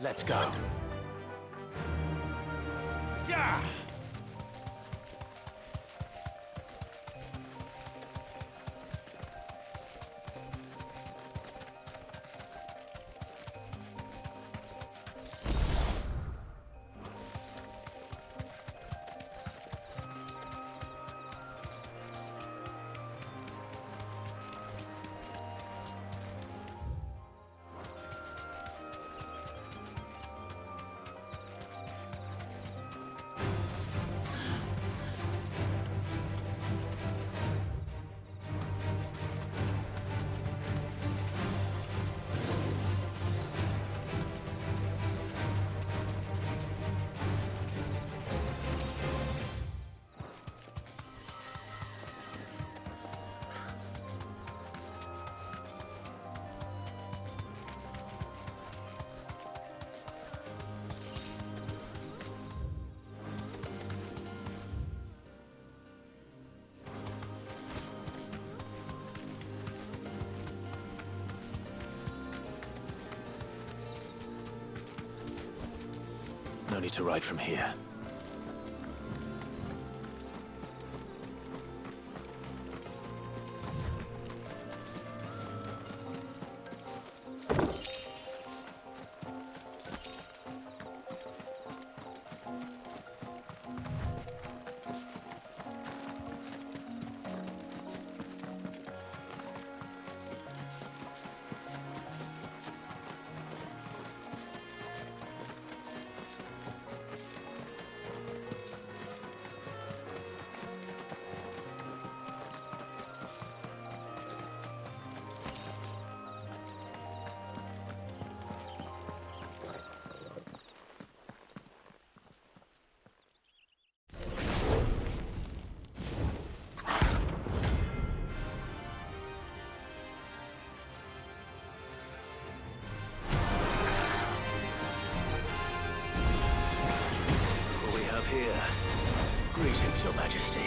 Let's go. Yeah! No need to ride from here. Here. Greetings, Your Majesty.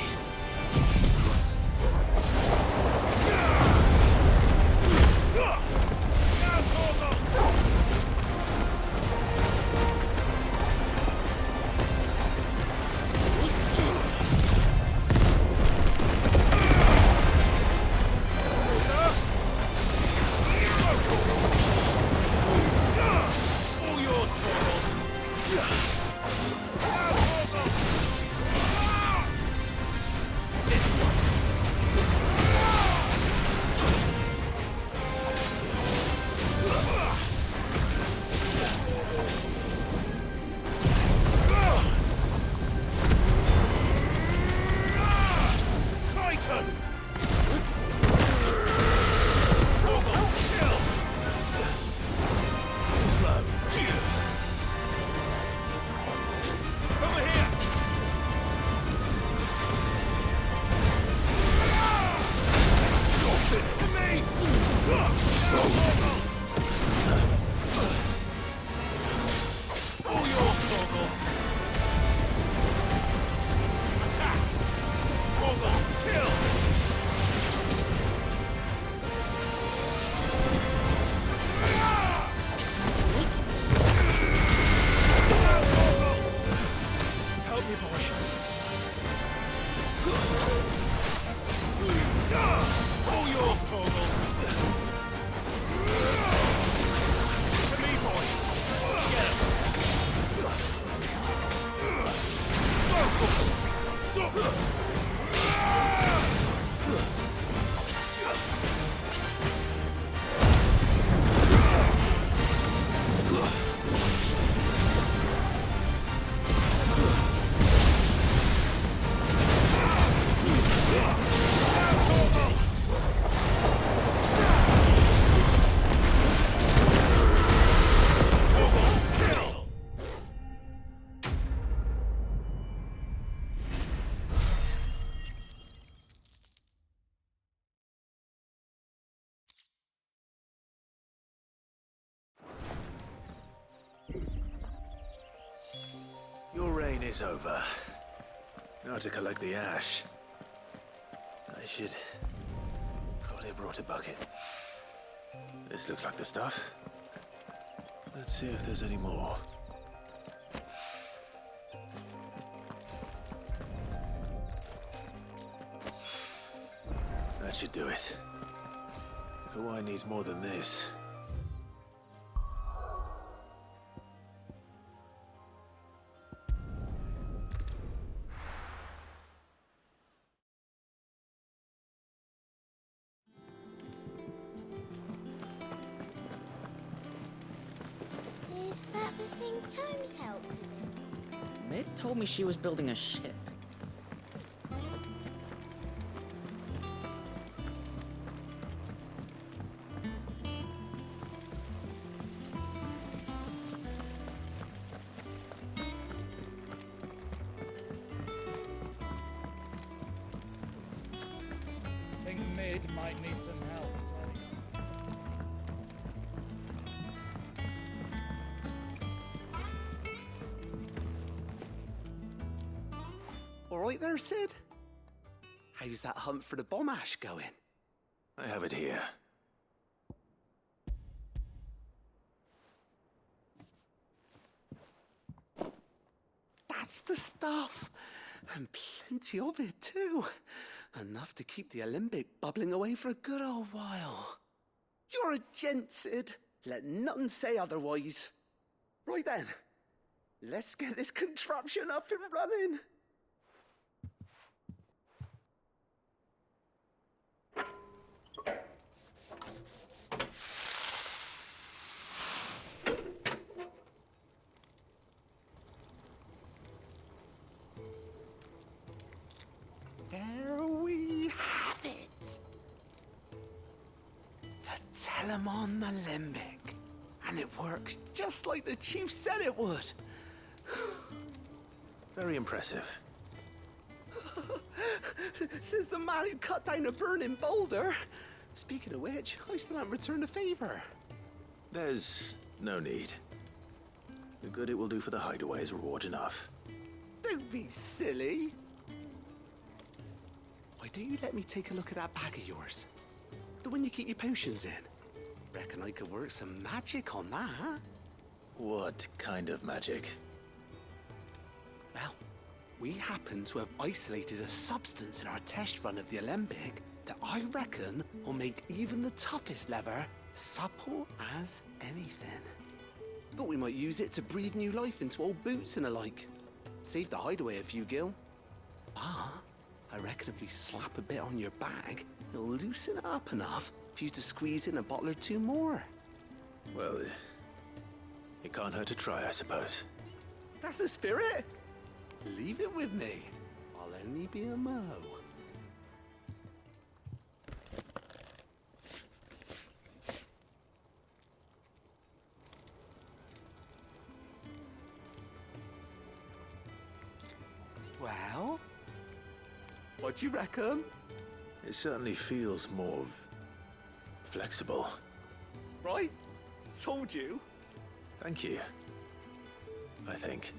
All yours, Torvald! Your reign is over. Now to collect the ash. I should probably have brought a bucket. This looks like the stuff. Let's see if there's any more. That should do it. If a wine needs more than this. Is that the thing Tomes helped with? Mid told me she was building a ship. Think Mid might need some help tidying up. All right there, Sid? How's that hunt for the bomb ash going? I have it here. That's the stuff. And plenty of it, too. Enough to keep the Olympic bubbling away for a good old while. You're a gent, Sid. Let nothing say otherwise. Right then, let's get this contraption up and running. There we have it. The Telemon Alembic. And it works just like the chief said it would. Very impressive. Says the man who cut down a burning boulder. Speaking of which, I still haven't returned the favor. There's no need. The good it will do for the hideaway is reward enough. Don't be silly. Why don't you let me take a look at that bag of yours? The one you keep your potions in. Reckon I could work some magic on that, huh? What kind of magic? Well, we happen to have isolated a substance in our test run of the Alembic that I reckon will make even the toughest leather supple as anything. Thought we might use it to breathe new life into old boots and the like. Save the hideaway a few gil. Ah, I reckon if we slap a bit on your bag, it'll loosen it up enough for you to squeeze in a bottle or two more. Well, it can't hurt to try, I suppose. That's the spirit. Leave it with me. I'll only be a mo. Well, what do you reckon? It certainly feels more flexible. Right? Told you. Thank you. I think.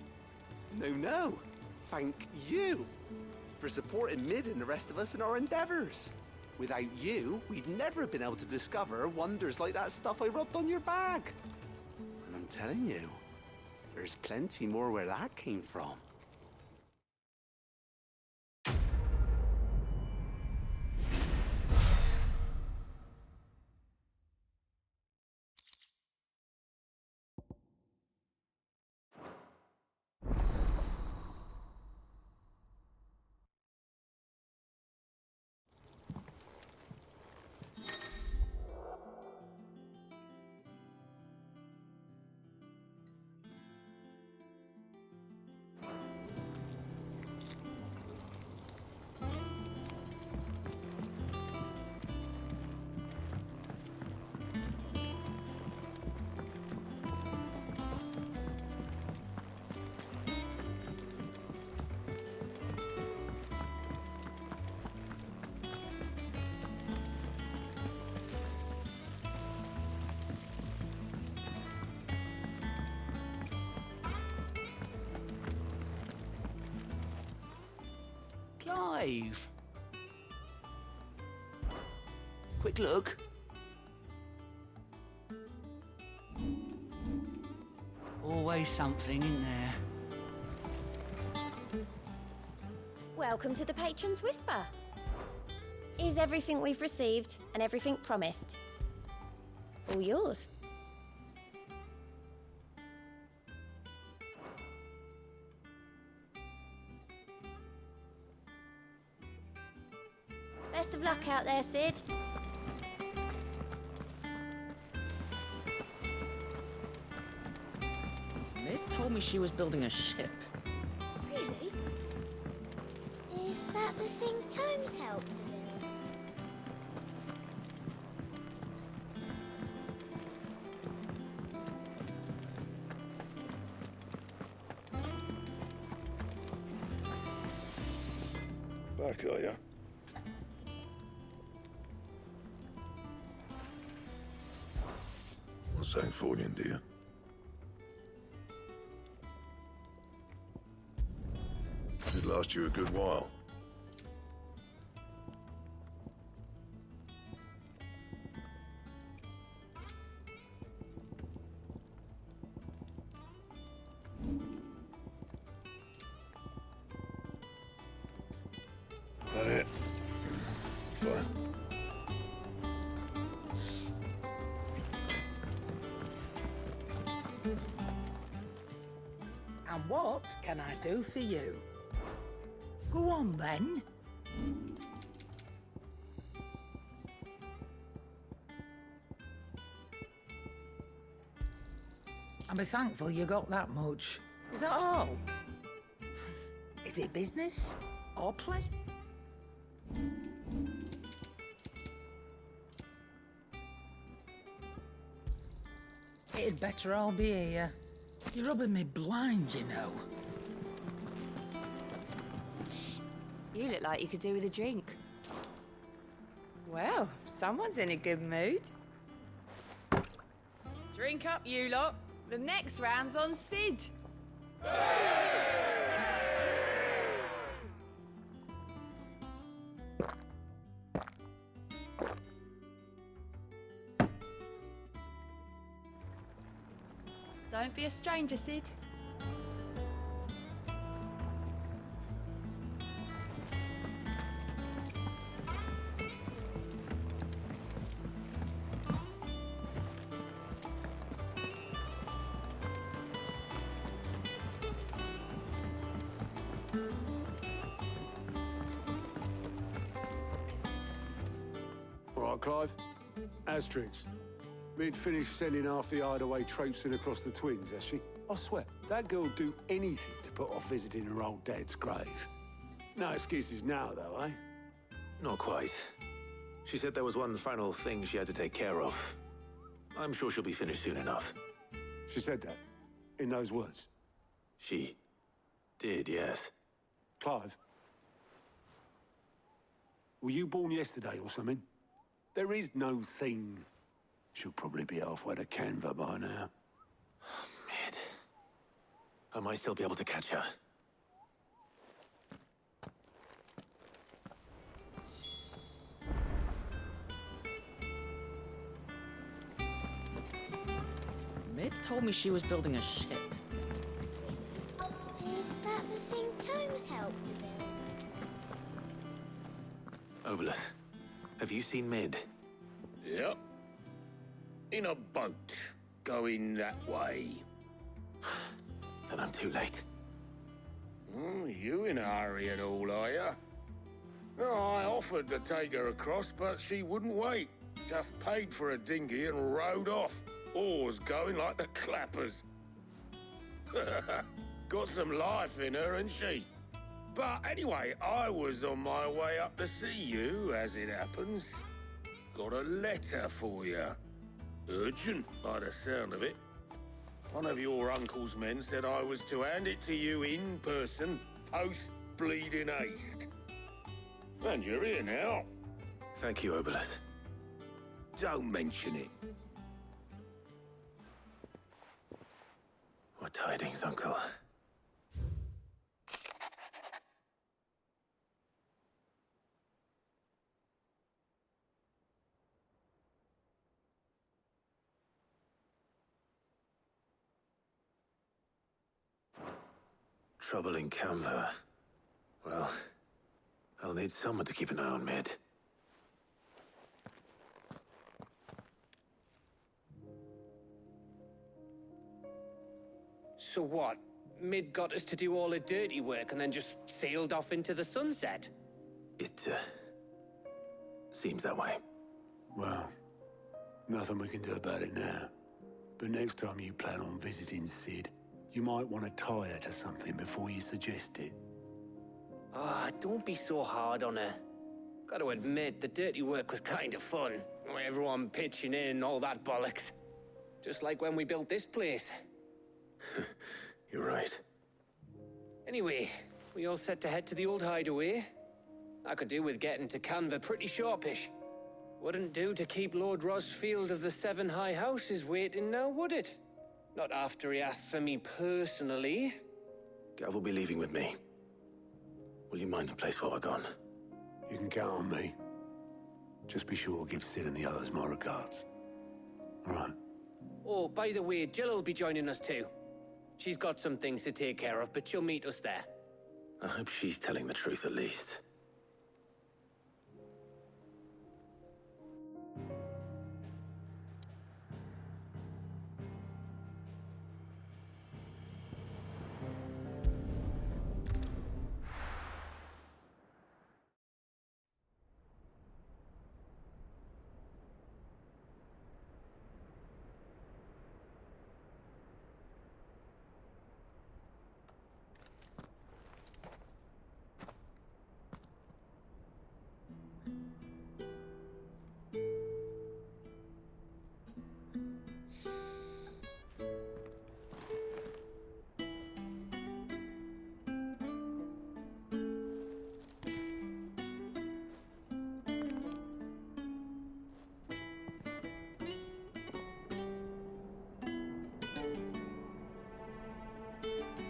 No. Thank you for supporting Mid and the rest of us in our endeavors. Without you, we'd never have been able to discover wonders like that stuff I rubbed on your bag. And I'm telling you, there's plenty more where that came from. Clive. Quick look. always something in there. Welcome to the Patron's Whisper. Is everything we've received and everything promised? All yours. Best of luck out there, Sid. Mid told me she was building a ship. Really? Is that the thing Tomes helped to build? Back, are ya? What's that for you, dear? It'd last you a good while. That it? Fine. And what can I do for you? Go on, then. I'll be thankful you got that much. Is that all? Is it business or play? It'd better all be here. You're rubbing me blind, you know. You look like you could do with a drink. Well, someone's in a good mood. Drink up, you lot. The next round's on Sid. Don't be a stranger, Sid. All right, Clive. Asterix. Mid finished sending half the hideaway traipsing across the twins, has she? I swear, that girl'd do anything to put off visiting her old dad's grave. No excuses now, though, eh? Not quite. She said there was one final thing she had to take care of. I'm sure she'll be finished soon enough. She said that, in those words. She did, yes. Clive, were you born yesterday or something? There is no thing. She'll probably be halfway to Canva by now. Mid. I might still be able to catch her. Mid told me she was building a ship. Is that the thing Tomes helped to build? Obelith, have you seen Mid? Yep. In a boat, going that way. Then I'm too late. You in a hurry and all, are ya? No, I offered to take her across, but she wouldn't wait. Just paid for a dinghy and rowed off. Oars going like the clappers. Got some life in her, ain't she? But anyway, I was on my way up to see you, as it happens. Got a letter for you. Urgent, by the sound of it. One of your uncle's men said I was to hand it to you in person, post-bleeding haste. And you're here now. Thank you, Obelith. Don't mention it. What tidings, Uncle? trouble in Canva. Well, I'll need someone to keep an eye on Mid. So what? Mid got us to do all the dirty work and then just sailed off into the sunset? It, seems that way. Well, nothing we can do about it now. But next time you plan on visiting Sid, you might want to tie her to something before you suggest it. Ah, don't be so hard on her. Gotta admit, the dirty work was kind of fun. Everyone pitching in, all that bollocks. Just like when we built this place. You're right. Anyway, we all set to head to the old hideaway. I could do with getting to Canva pretty sharpish. Wouldn't do to keep Lord Rosfield of the Seven High Houses waiting now, would it? Not after he asked for me personally. Gav will be leaving with me. Will you mind the place while we're gone? You can count on me. Just be sure to give Sid and the others my regards. All right. Oh, by the way, Jill will be joining us too. She's got some things to take care of, but she'll meet us there. I hope she's telling the truth at least.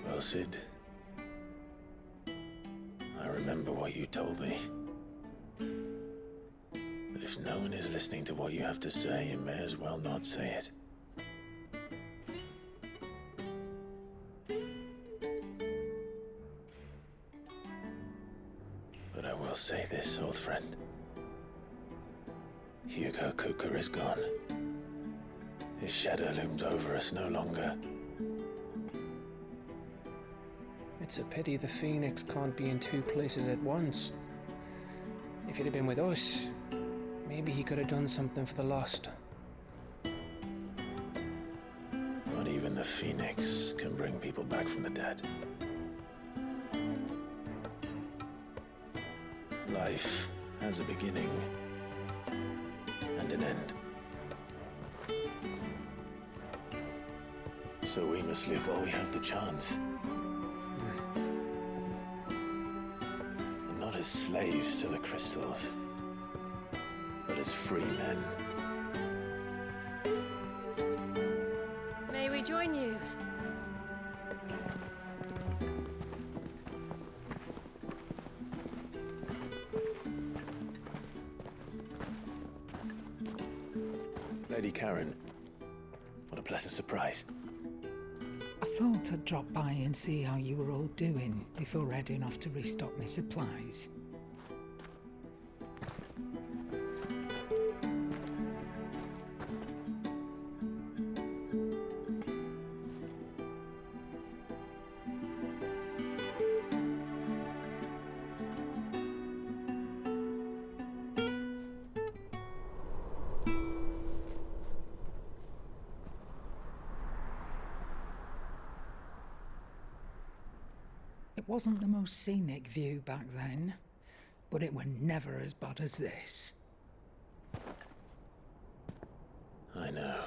Well, Sid, I remember what you told me. But if no one is listening to what you have to say, you may as well not say it. But I will say this, old friend. Hugo Kuka is gone. His shadow looms over us no longer. It's a pity the Phoenix can't be in two places at once. If he'd have been with us, maybe he could have done something for the lost. Not even the Phoenix can bring people back from the dead. Life has a beginning and an end. So we must live while we have the chance. And not as slaves to the crystals, but as free men. May we join you? Lady Karen, what a pleasant surprise. I thought I'd drop by and see how you were all doing before heading off to restock my supplies. It wasn't the most scenic view back then, but it were never as bad as this. I know.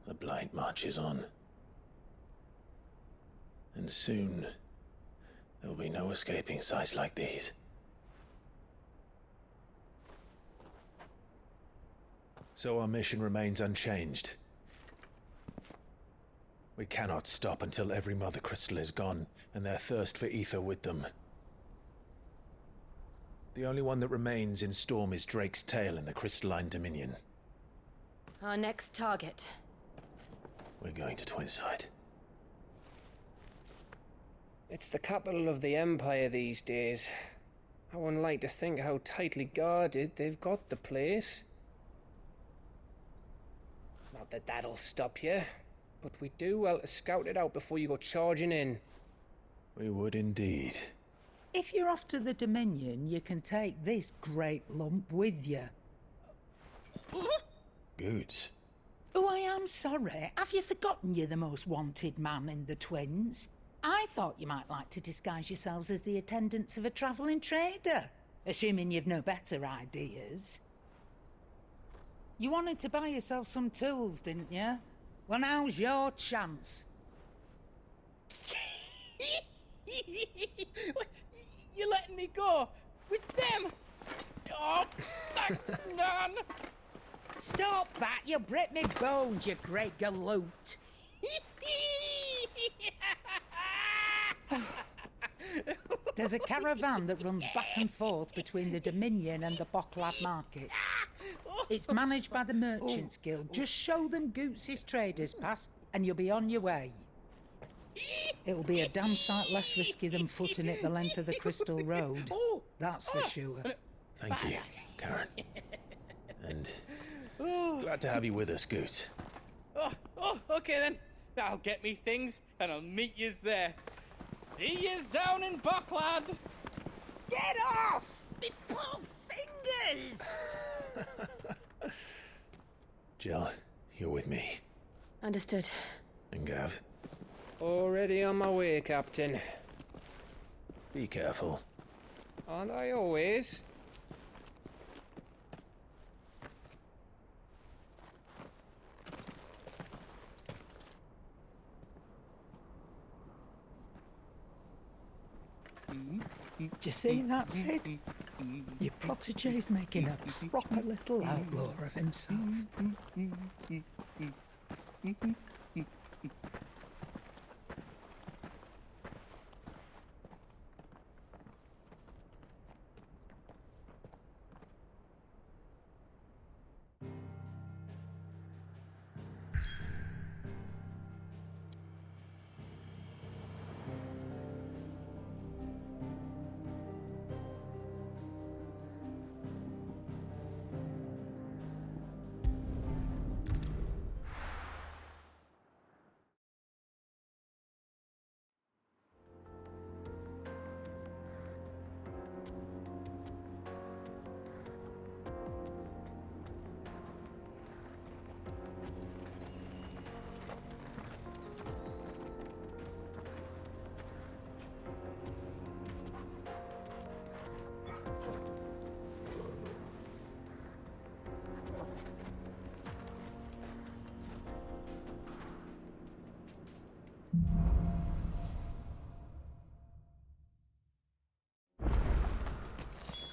The blight marches on. And soon, there will be no escaping sights like these. So our mission remains unchanged. We cannot stop until every Mother Crystal is gone, and their thirst for ether with them. The only one that remains in Storm is Drake's tail in the Crystalline Dominion. Our next target. We're going to Twinside. It's the capital of the Empire these days. I wouldn't like to think how tightly guarded they've got the place. Not that that'll stop you, but we do well to scout it out before you go charging in. We would indeed. If you're off to the Dominion, you can take this great lump with you. Goods. Oh, I am sorry. Have you forgotten you're the most wanted man in the Twins? I thought you might like to disguise yourselves as the attendants of a travelling trader, assuming you've no better ideas. You wanted to buy yourself some tools, didn't you? Well, now's your chance. You're letting me go? With them? Oh, thanks, Nan! Stop that! You'll break me bones, you great galoot! There's a caravan that runs back and forth between the Dominion and the Bocklad markets. It's managed by the Merchants Guild. Just show them Goots' traders pass and you'll be on your way. It'll be a damn sight less risky than footing it the length of the Crystal Road. That's for sure. Thank you, Karen. And glad to have you with us, Goots. Okay then. I'll get me things and I'll meet yous there. See yous down in Bocklad. Get off! Me poor fingers! Jill, you're with me. Understood. And Gav, Already on my way, Captain. be careful. Aren't I always? Do you see that, Sid? Your protege's making a proper little outlaw of himself.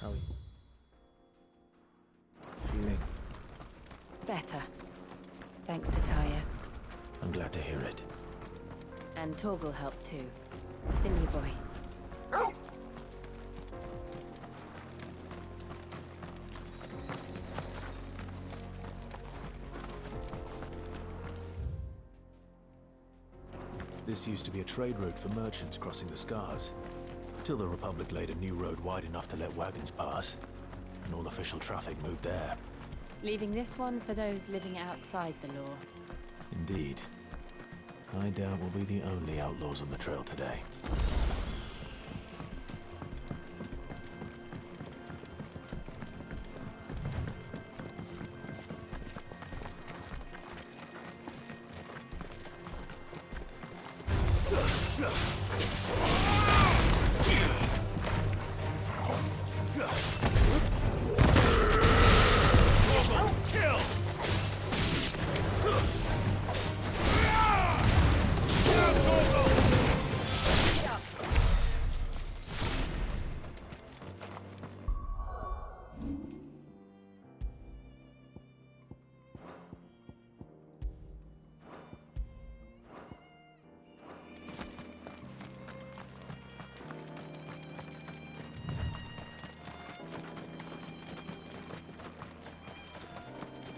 How are you feeling? Better. Thanks to Taya. I'm glad to hear it. And Torgal helped too. Didn't you, boy? This used to be a trade route for merchants crossing the Scars, till the Republic laid a new road wide enough to let wagons pass, and all official traffic moved there. Leaving this one for those living outside the law. Indeed. I doubt we'll be the only outlaws on the trail today.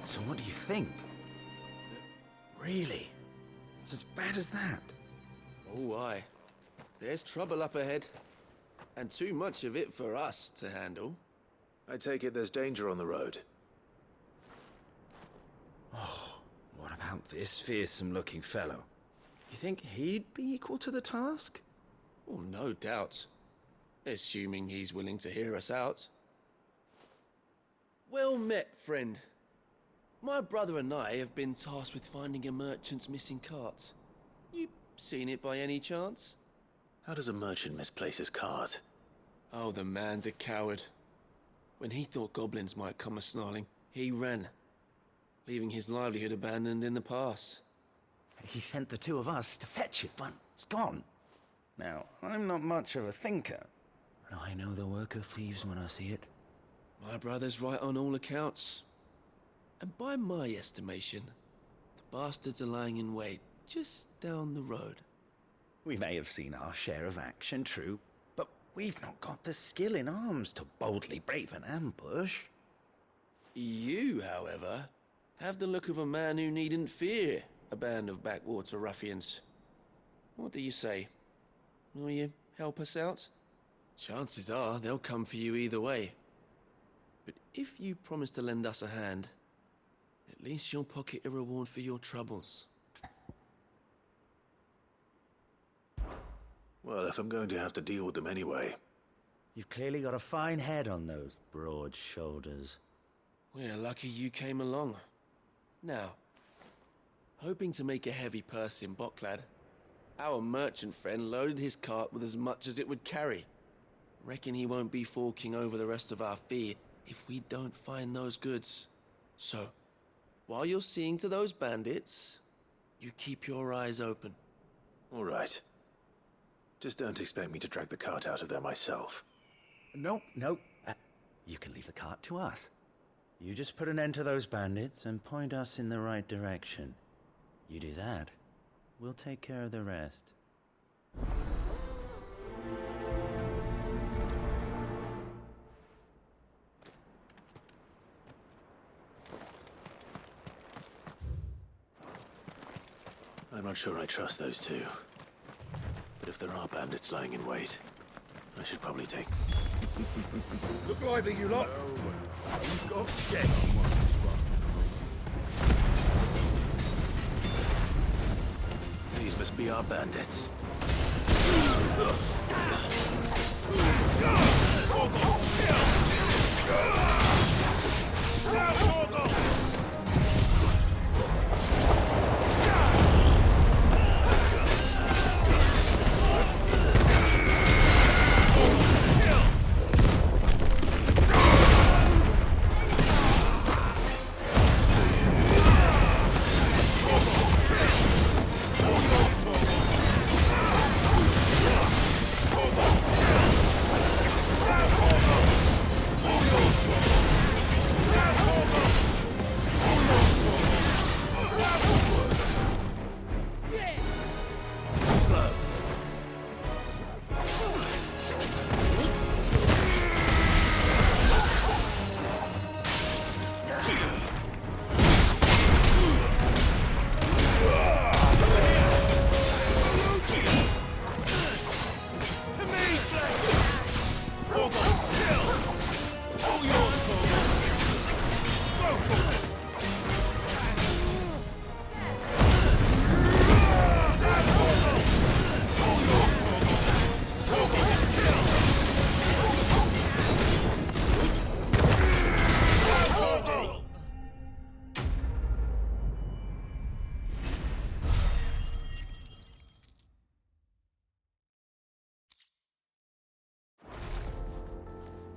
So what do you think? Really? It's as bad as that? Oh, aye. There's trouble up ahead, and too much of it for us to handle. I take it there's danger on the road. Oh, what about this fearsome-looking fellow? You think he'd be equal to the task? Well, no doubt. Assuming he's willing to hear us out. Well met, friend. My brother and I have been tasked with finding a merchant's missing cart. You seen it by any chance? How does a merchant misplace his cart? Oh, the man's a coward. When he thought goblins might come a-snarling, he ran, leaving his livelihood abandoned in the pass. He sent the two of us to fetch it, but it's gone. Now, I'm not much of a thinker, but I know the work of thieves when I see it. My brother's right on all accounts. And by my estimation, the bastards are lying in wait just down the road. We may have seen our share of action, true, but we've not got the skill in arms to boldly brave an ambush. You, however, have the look of a man who needn't fear a band of backwater ruffians. What do you say? Will you help us out? Chances are they'll come for you either way. But if you promise to lend us a hand, at least you'll pocket a reward for your troubles. Well, if I'm going to have to deal with them anyway. You've clearly got a fine head on those broad shoulders. We're lucky you came along. Now, hoping to make a heavy purse in Bocklad, our merchant friend loaded his cart with as much as it would carry. Reckon he won't be forking over the rest of our fee if we don't find those goods. So, while you're seeing to those bandits, you keep your eyes open. All right. Just don't expect me to drag the cart out of there myself. No. You can leave the cart to us. You just put an end to those bandits and point us in the right direction. You do that, we'll take care of the rest. I'm not sure I trust those two. But if there are bandits lying in wait, I should probably take... Look lively, you lot! You've got guests! These must be our bandits.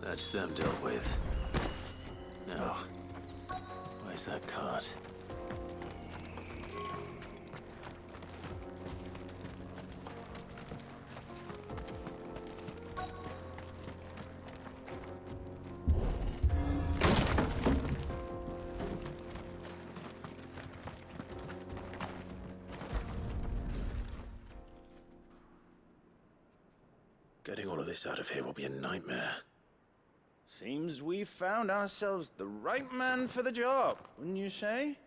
That's them dealt with. Now, where's that cart? Getting all of this out of here will be a nightmare. Seems we've found ourselves the right man for the job, wouldn't you say?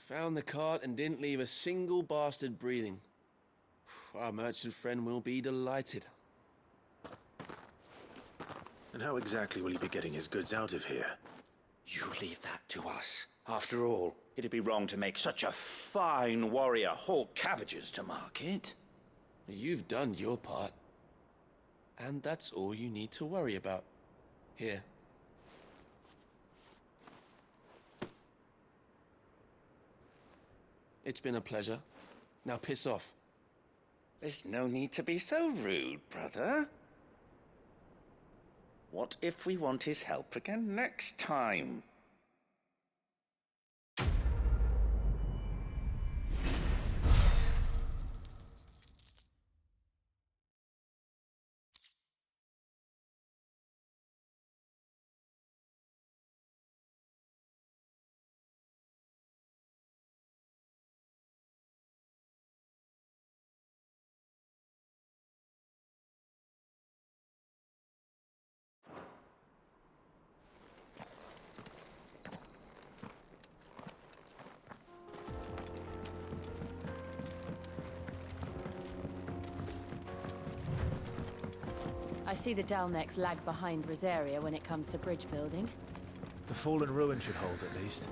Found the cart and didn't leave a single bastard breathing. our merchant friend will be delighted. And how exactly will he be getting his goods out of here? You leave that to us. After all, it'd be wrong to make such a fine warrior haul cabbages to market. You've done your part. And that's all you need to worry about. Here. It's been a pleasure. Now piss off. There's no need to be so rude, brother. What if we want his help again next time? I see the Dalnecs lag behind Rosaria when it comes to bridge building. The fallen ruin should hold, at least.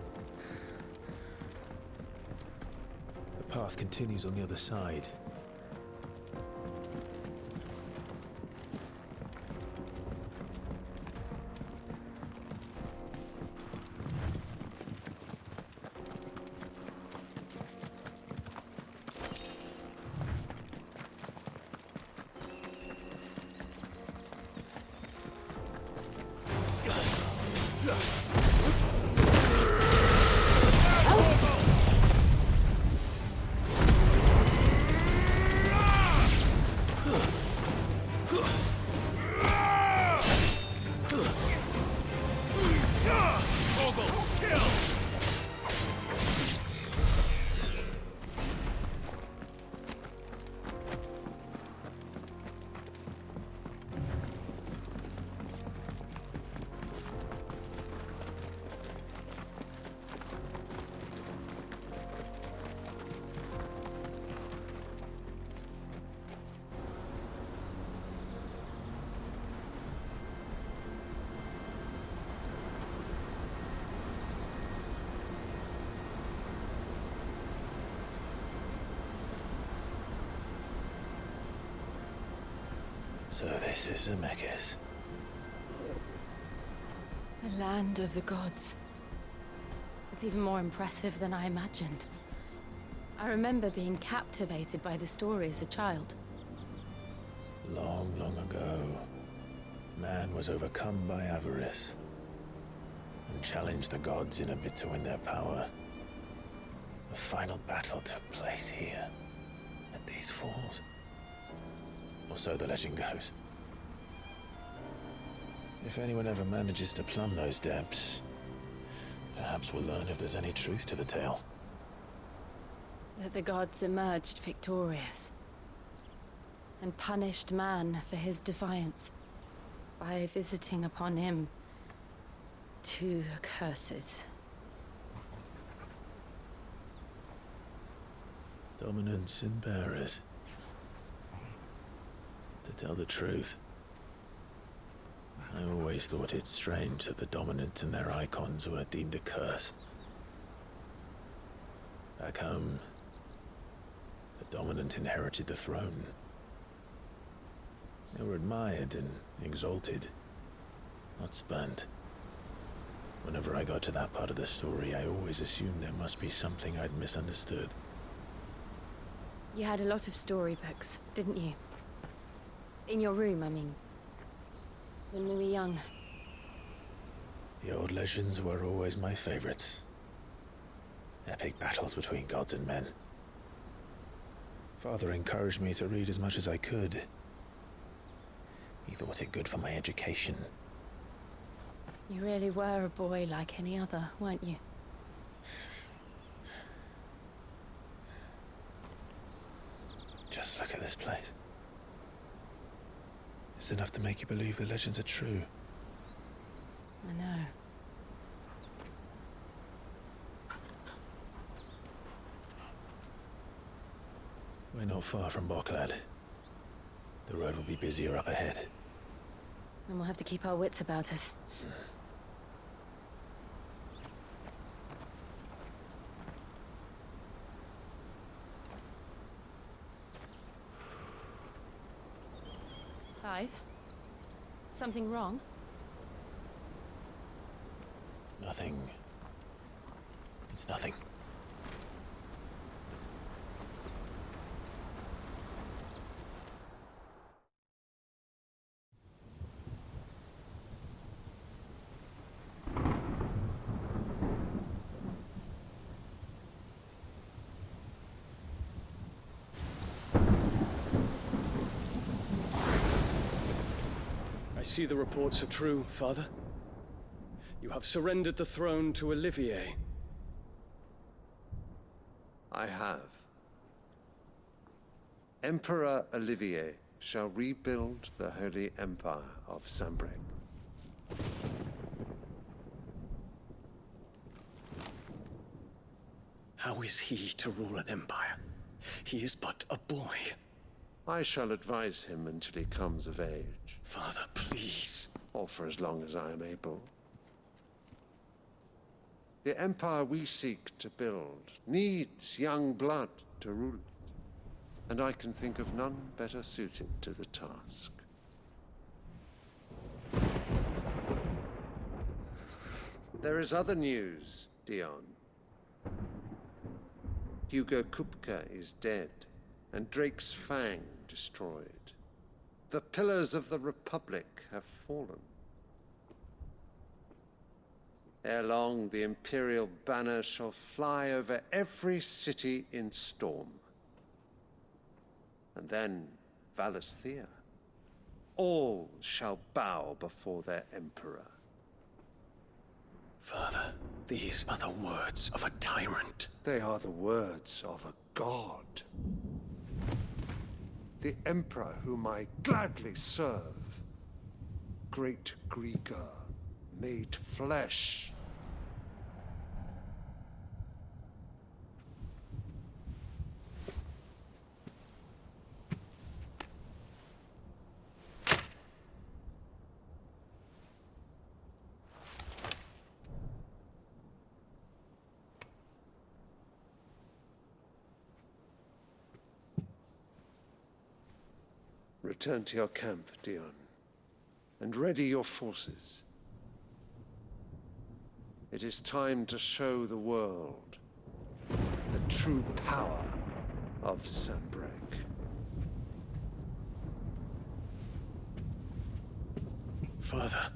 The path continues on the other side. So this is Zemeckis. The land of the gods. It's even more impressive than I imagined. I remember being captivated by the story as a child. Long, long ago, man was overcome by avarice and challenged the gods in a bid to win their power. The final battle took place here, at these falls. Or so the legend goes. If anyone ever manages to plumb those depths, perhaps we'll learn if there's any truth to the tale. That the gods emerged victorious and punished man for his defiance by visiting upon him 2 curses. Dominants and bearers. To tell the truth, I always thought it strange that the dominants and their icons were deemed a curse. Back home, the dominant inherited the throne. They were admired and exalted, not spurned. Whenever I got to that part of the story, I always assumed there must be something I'd misunderstood. You had a lot of storybooks, didn't you? In your room, I mean. When we were young. The old legends were always my favorites. Epic battles between gods and men. Father encouraged me to read as much as I could. He thought it good for my education. You really were a boy like any other, weren't you? Just look at this place. It's enough to make you believe the legends are true. I know. We're not far from Boklad. The road will be busier up ahead. And we'll have to keep our wits about us. Clive? Something wrong? Nothing. It's nothing. I see the reports are true, Father. You have surrendered the throne to Olivier. I have. Emperor Olivier shall rebuild the Holy Empire of Sanbreque. How is he to rule an empire? He is but a boy. I shall advise him until he comes of age. Father, please. Or for as long as I am able. The empire we seek to build needs young blood to rule it, and I can think of none better suited to the task. There is other news, Dion. Hugo Kupka is dead, and Drake's Fang destroyed. The pillars of the Republic have fallen. Ere long, the Imperial banner shall fly over every city in storm. And then Valisthea. All shall bow before their Emperor. Father, these are the words of a tyrant. They are the words of a god. The Emperor whom I gladly serve. Great Grieger, made flesh. Return to your camp, Dion, and ready your forces. It is time to show the world the true power of Sanbreque. Father.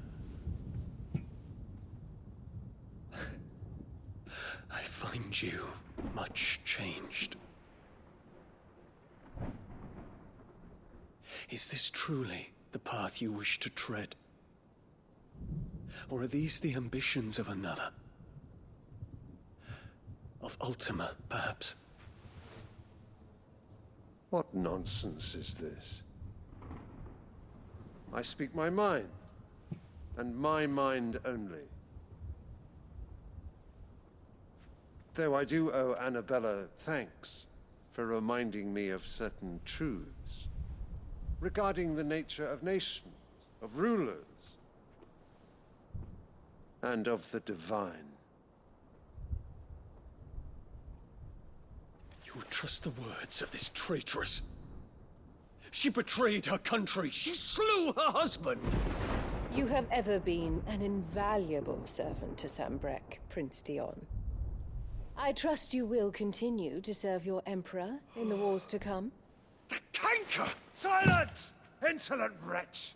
I find you much changed. Is this truly the path you wish to tread? Or are these the ambitions of another? Of Ultima, perhaps? What nonsense is this? I speak my mind, and my mind only. Though I do owe Annabella thanks for reminding me of certain truths regarding the nature of nations, of rulers, and of the divine. You would trust the words of this traitress? She betrayed her country. She slew her husband. You have ever been an invaluable servant to Sanbreque, Prince Dion. I trust you will continue to serve your Emperor in the wars to come. The canker! Silence! Insolent wretch!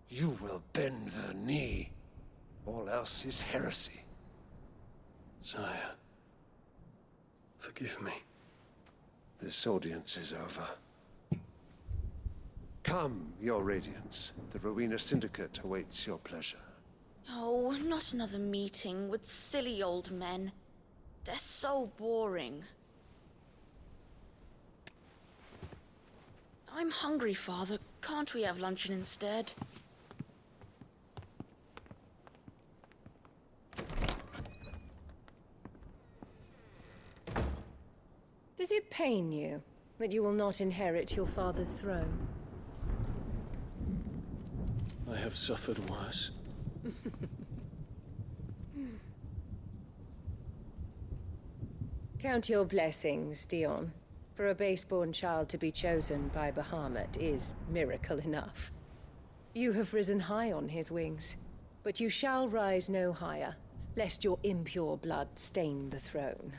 You will bend the knee. All else is heresy. Sire, forgive me. This audience is over. Come, your Radiance. The Rowena Syndicate awaits your pleasure. Oh, not another meeting with silly old men. They're so boring. I'm hungry, Father. Can't we have luncheon instead? Does it pain you that you will not inherit your father's throne? I have suffered worse. Count your blessings, Dion. For a base-born child to be chosen by Bahamut is miracle enough. You have risen high on his wings, but you shall rise no higher, lest your impure blood stain the throne.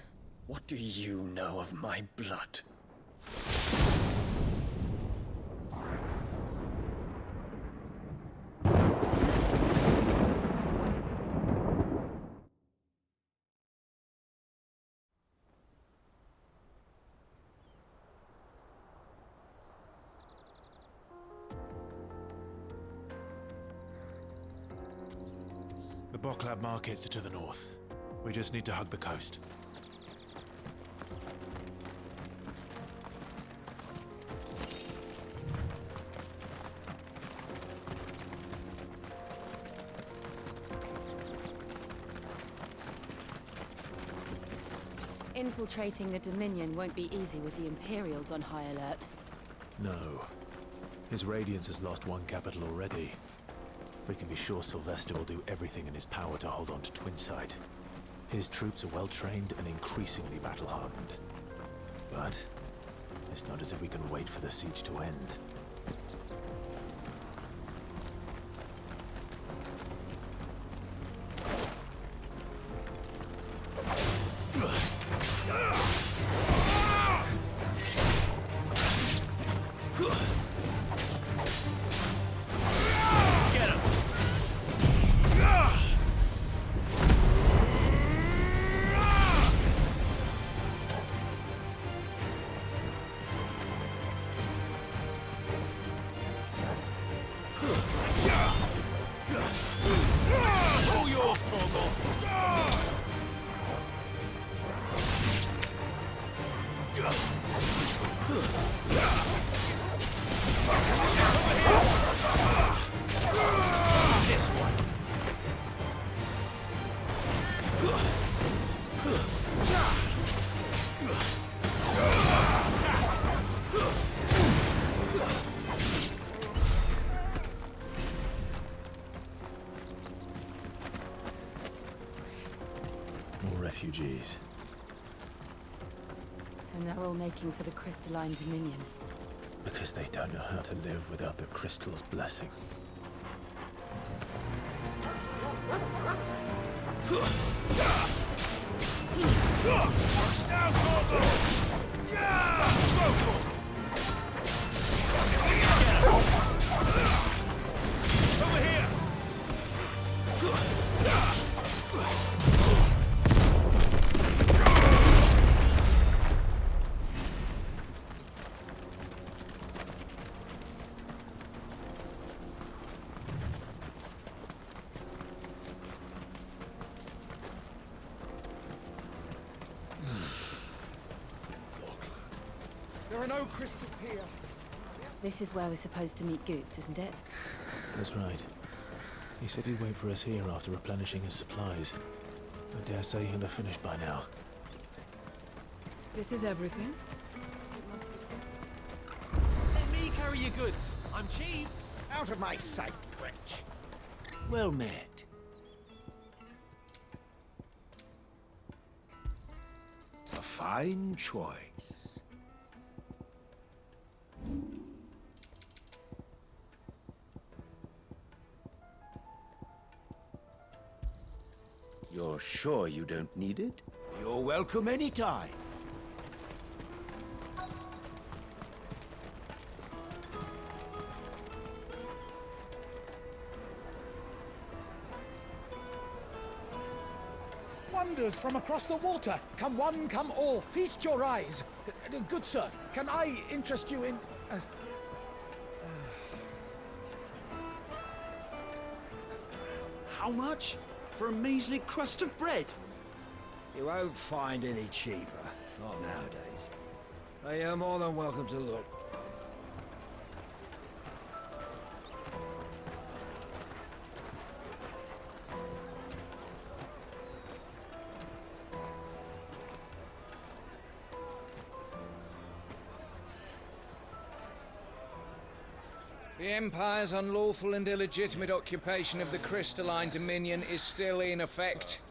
What do you know of my blood? The Boklab markets are to the north. We just need to hug the coast. Infiltrating the Dominion won't be easy with the Imperials on high alert. No. His Radiance has lost one capital already. We can be sure Sylvester will do everything in his power to hold on to Twinside. His troops are well-trained and increasingly battle-hardened. But it's not as if we can wait for the siege to end. All yours, Torgal! This one. More refugees. And they're all making for the Crystalline Dominion. Because they don't know how to live without the crystal's blessing. Over here! There are no crystals here. This is where we're supposed to meet Goots, isn't it? That's right. He said he'd wait for us here after replenishing his supplies. I dare say he'll have finished by now. This is everything? Let me carry your goods. I'm cheap. Out of my sight, French. Well met. A fine choice. You're sure you don't need it? You're welcome anytime. Wonders from across the water. Come one, come all. Feast your eyes. Good sir, can I interest you in... How much? For a measly crust of bread? You won't find any cheaper. Not nowadays. But you're more than welcome to look. The Empire's unlawful and illegitimate occupation of the Crystalline Dominion is still in effect.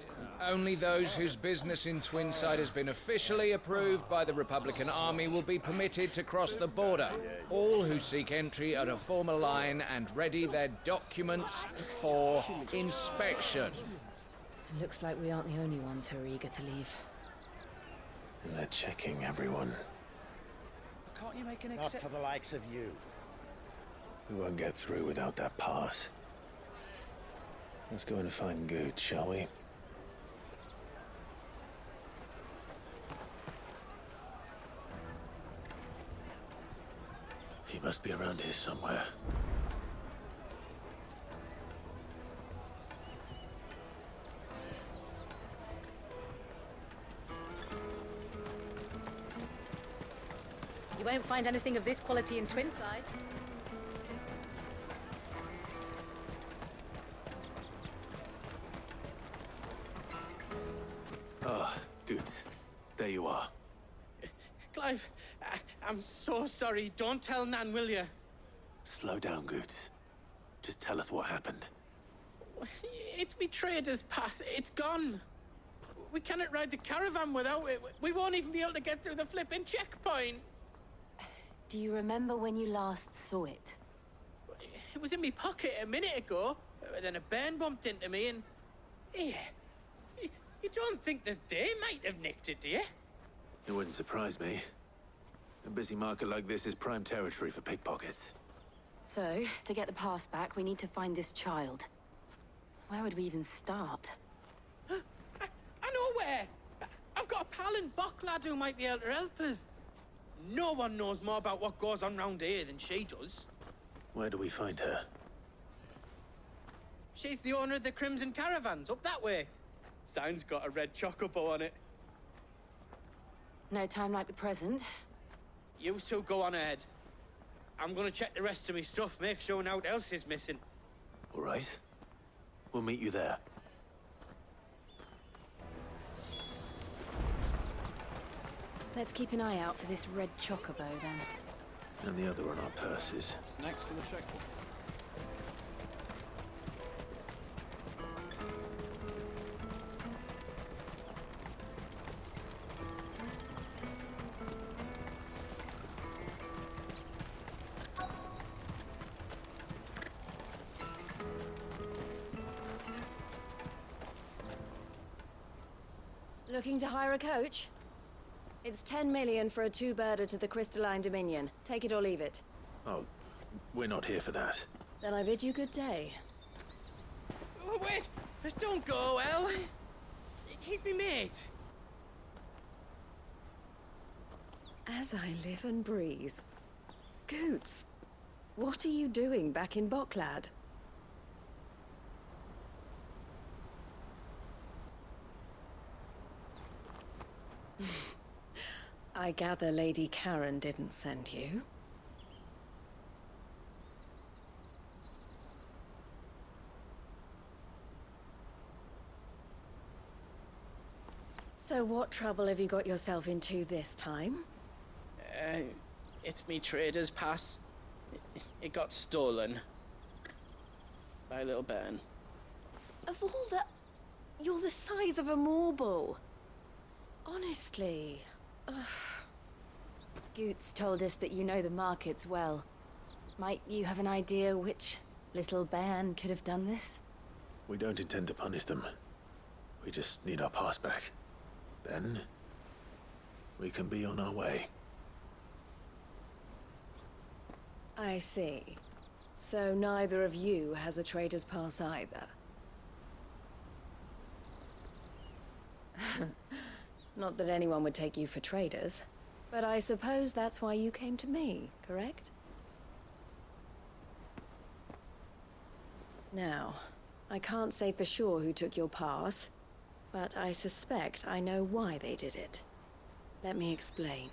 Only those whose business in Twinside has been officially approved by the Republican Army will be permitted to cross the border. All who seek entry are to form a line and ready their documents for inspection. It looks like we aren't the only ones who are eager to leave. And they're checking everyone. Can't you make an exception? Not for the likes of you. We won't get through without that pass. Let's go in and find Good, shall we? He must be around here somewhere. You won't find anything of this quality in Twinside. Ah, Good. There you are. Clive, I'm so sorry. Don't tell Nan, will you? Slow down, Good. Just tell us what happened. It's me trader's pass. It's gone. We cannot ride the caravan without it. We won't even be able to get through the flipping checkpoint. Do you remember when you last saw it? It was in my pocket a minute ago. Then a bairn bumped into me and... Here. You don't think that they might have nicked it, do you? It wouldn't surprise me. A busy market like this is prime territory for pickpockets. So, to get the pass back, we need to find this child. Where would we even start? I know where! I've got a pal in Bocklad who might be able to help us. No one knows more about what goes on round here than she does. Where do we find her? She's the owner of the Crimson Caravans, up that way. Sign's got a red chocobo on it. No time like the present. You two go on ahead. I'm gonna check the rest of my stuff, make sure nothing else is missing. All right. We'll meet you there. Let's keep an eye out for this red chocobo, then. And the other on our purses. It's next to the checkpoint. Looking to hire a coach? It's 10 million for a two-birder to the Crystalline Dominion. Take it or leave it. Oh, we're not here for that. Then I bid you good day. Oh, wait! Don't go, El! He's me mate. As I live and breathe. Goots, what are you doing back in Bocklad? I gather Lady Karen didn't send you. So what trouble have you got yourself into this time? It's me trader's pass. It got stolen. By a little bairn. Of all the... You're the size of a marble. Honestly. Ugh. Goots told us that you know the markets well. Might you have an idea which little bairn could have done this? We don't intend to punish them. We just need our pass back. Then, we can be on our way. I see. So neither of you has a trader's pass either. Not that anyone would take you for traders, but I suppose that's why you came to me, correct? Now, I can't say for sure who took your pass, but I suspect I know why they did it. Let me explain.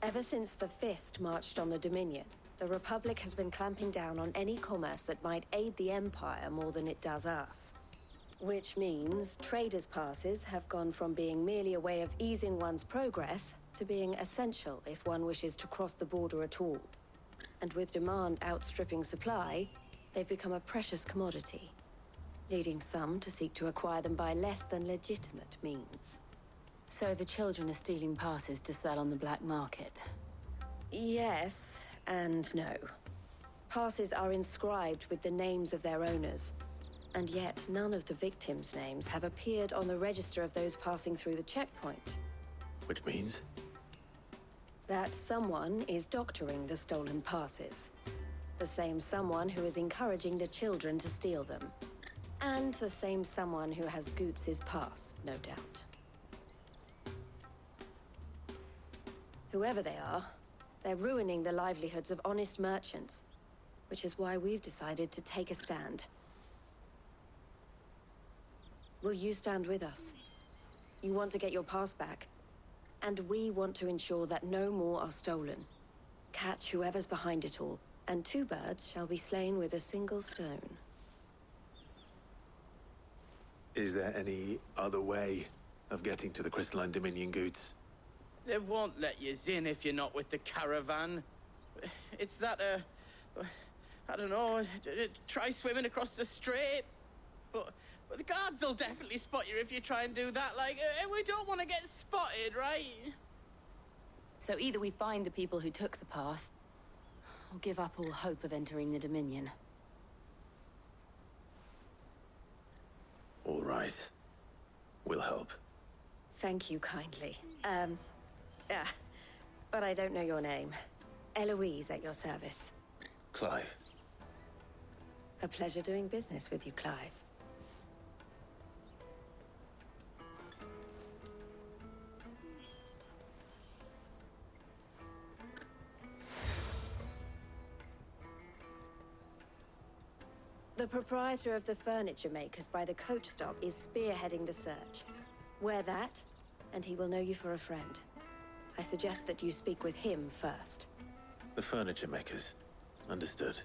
Ever since the Fist marched on the Dominion, The Republic has been clamping down on any commerce that might aid the Empire more than it does us. Which means traders' passes have gone from being merely a way of easing one's progress to being essential if one wishes to cross the border at all. And with demand outstripping supply, they've become a precious commodity, leading some to seek to acquire them by less than legitimate means. So the children are stealing passes to sell on the black market? Yes and no. Passes are inscribed with the names of their owners, and yet none of the victims' names have appeared on the register of those passing through the checkpoint. Which means? That someone is doctoring the stolen passes. The same someone who is encouraging the children to steal them. And the same someone who has Goots' pass, no doubt. Whoever they are, they're ruining the livelihoods of honest merchants, which is why we've decided to take a stand. Will you stand with us? You want to get your pass back, and we want to ensure that no more are stolen. Catch whoever's behind it all, and 2 birds shall be slain with a single stone. Is there any other way of getting to the Crystalline Dominion Goots? They won't let you in if you're not with the caravan. It's that, I don't know, try swimming across the strait. But the guards will definitely spot you if you try and do that. Like, we don't want to get spotted, right? So either we find the people who took the pass, or give up all hope of entering the Dominion. All right. We'll help. Thank you kindly. But I don't know your name. Eloise at your service. Clive. A pleasure doing business with you, Clive. The proprietor of the furniture makers by the coach stop is spearheading the search. Wear that, and he will know you for a friend. I suggest that you speak with him first. The furniture makers. Understood.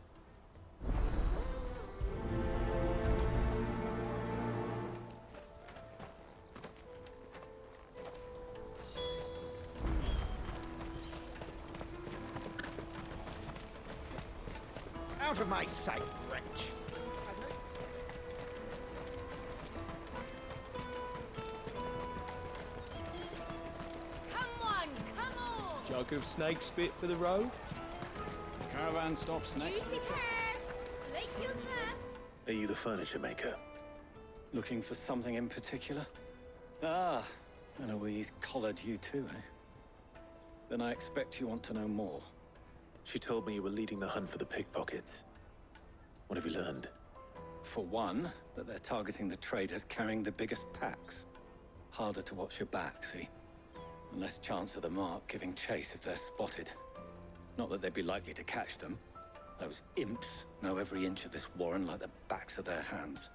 Out of my sight, wretch! Jug of snake spit for the road? Caravan stops next. Are you the furniture maker? Looking for something in particular? Ah, Eloise collared you too, eh? Then I expect you want to know more. She told me you were leading the hunt for the pickpockets. What have you learned? For one, that they're targeting the traders carrying the biggest packs. Harder to watch your back, see? And less chance of the mark giving chase if they're spotted. Not that they'd be likely to catch them. Those imps know every inch of this warren like the backs of their hands.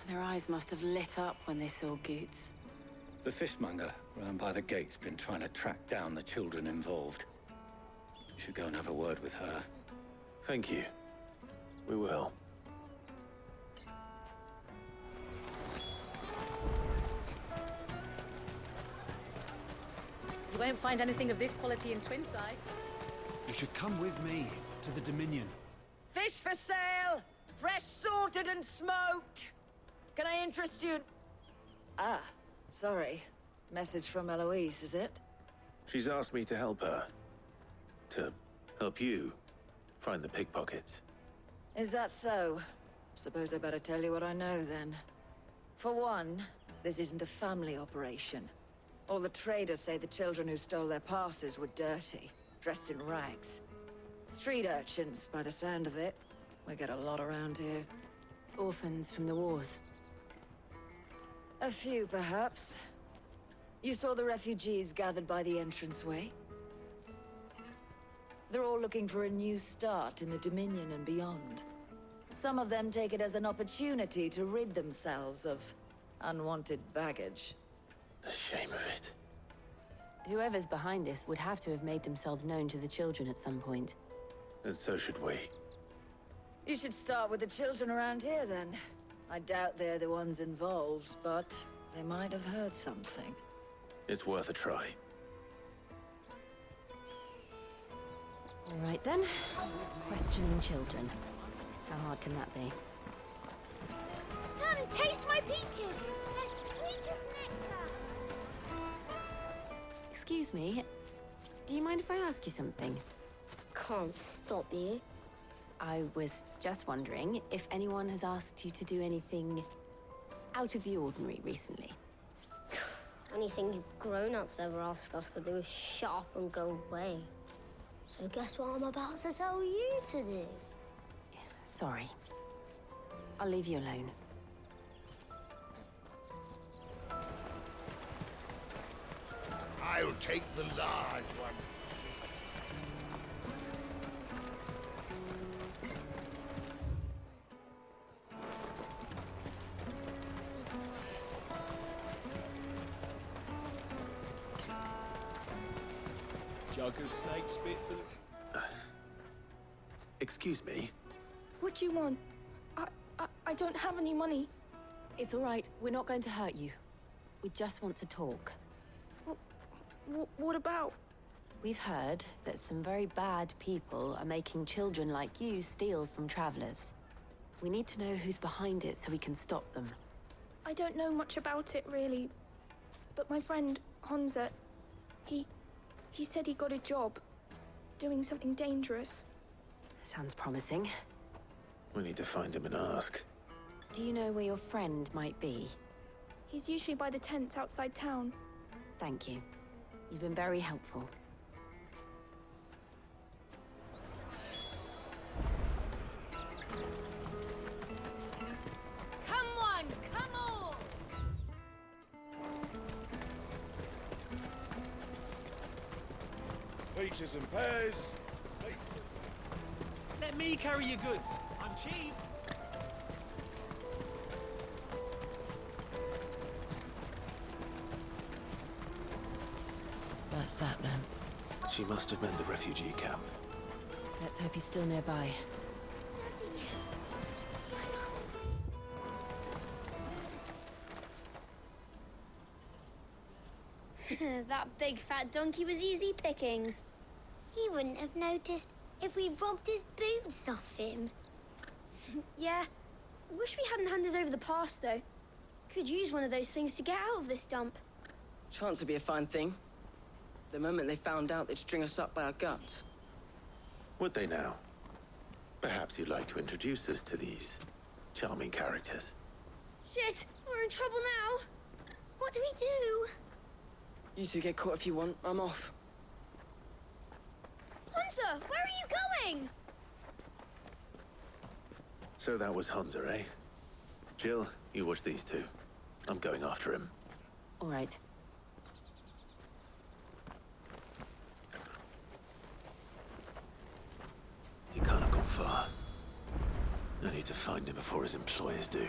Their eyes must have lit up when they saw Goots. The fishmonger round by the gate's been trying to track down the children involved. You should go and have a word with her. Thank you. We will. You won't find anything of this quality in Twinside. You should come with me to the Dominion. Fish for sale! Fresh sorted and smoked! Can I interest you? Ah, sorry. Message from Eloise, is it? She's asked me to help her. To help you find the pickpockets. Is that so? Suppose I better tell you what I know, then. For one, this isn't a family operation. All the traders say the children who stole their passes were dirty, dressed in rags. Street urchins, by the sound of it. We get a lot around here. Orphans from the wars. A few, perhaps. You saw the refugees gathered by the entranceway? They're all looking for a new start in the Dominion and beyond. Some of them take it as an opportunity to rid themselves of unwanted baggage. The shame of it. Whoever's behind this would have to have made themselves known to the children at some point. And so should we. You should start with the children around here, then. I doubt they're the ones involved, but they might have heard something. It's worth a try. All right then. Questioning children. How hard can that be? Come, taste my peaches! They're sweet as nectar! Excuse me. Do you mind if I ask you something? Can't stop you. I was just wondering if anyone has asked you to do anything out of the ordinary recently. Anything you grown-ups ever ask us to do is shut up and go away. So guess what I'm about to tell you to do? Sorry. I'll leave you alone. I'll take the large one. Jug of snake spit for the... Excuse me? What do you want? I don't have any money. It's all right. We're not going to hurt you. We just want to talk. What about? We've heard that some very bad people are making children like you steal from travelers. We need to know who's behind it so we can stop them. I don't know much about it, really. But my friend, Honza, he said he got a job. Doing something dangerous. Sounds promising. We need to find him and ask. Do you know where your friend might be? He's usually by the tents outside town. Thank you. You've been very helpful. Come one, come all! Peaches and pears. Let me carry your goods. I'm cheap. That's that then. She must have meant the refugee camp. Let's hope he's still nearby. That big fat donkey was easy pickings. He wouldn't have noticed if we robbed his boots off him. Yeah. Wish we hadn't handed over the pass, though. Could use one of those things to get out of this dump. Chance would be a fine thing. The moment they found out, they'd string us up by our guts. Would they now? Perhaps you'd like to introduce us to these charming characters. Shit! We're in trouble now! What do we do? You two get caught if you want. I'm off. Hunter! Where are you going? So that was Hunter, eh? Jill, you watch these two. I'm going after him. All right. He can't have gone far. I need to find him before his employers do.